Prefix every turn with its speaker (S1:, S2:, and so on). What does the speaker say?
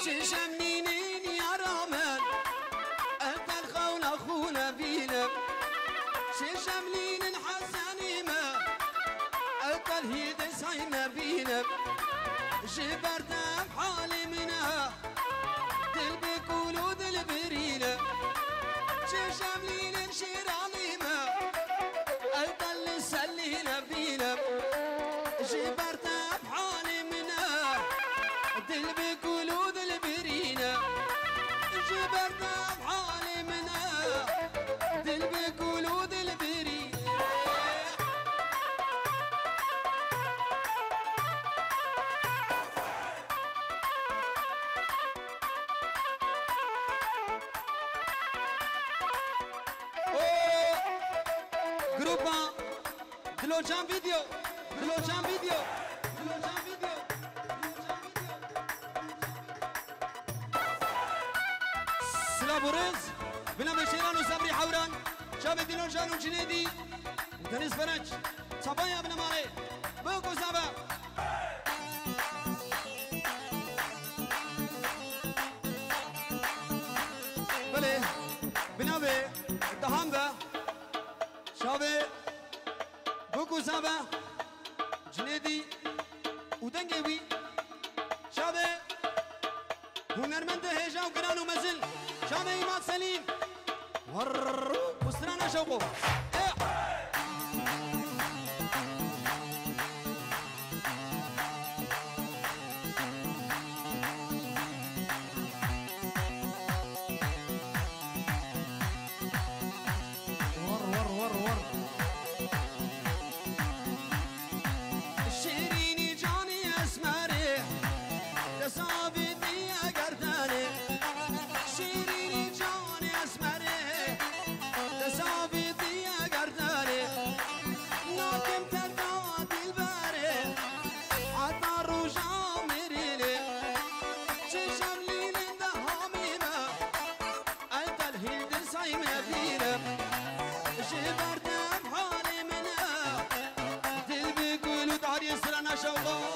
S1: شمنينين يا رامل أنت الخون أخونا فينا شمنين حسني ما أنت الهيد سايمة فينا جبرت بحالي منها دلبي كولو دلبرينا شمنين شيراني ما أنت اللي سلينا فينا جبرت بحالي منها دلبي كولو دلبرينا جبرت بحالي منها دلبي كولو دلبرينا جروبا دلوجان فيديو دلوجان فيديو دلوجان فيديو سلابورز بنام شيران وصبري حوران شاب دلوجان وجنيدي دنيس فرج صبايا بن مالي بوكو زابا بله بنابه دهامبا شابه بوكو زابا جنيدي ودنجوي شابه هنرمند هجا وقران ومزل شابه إيمان سليم ور وسترانا شوقو شوقا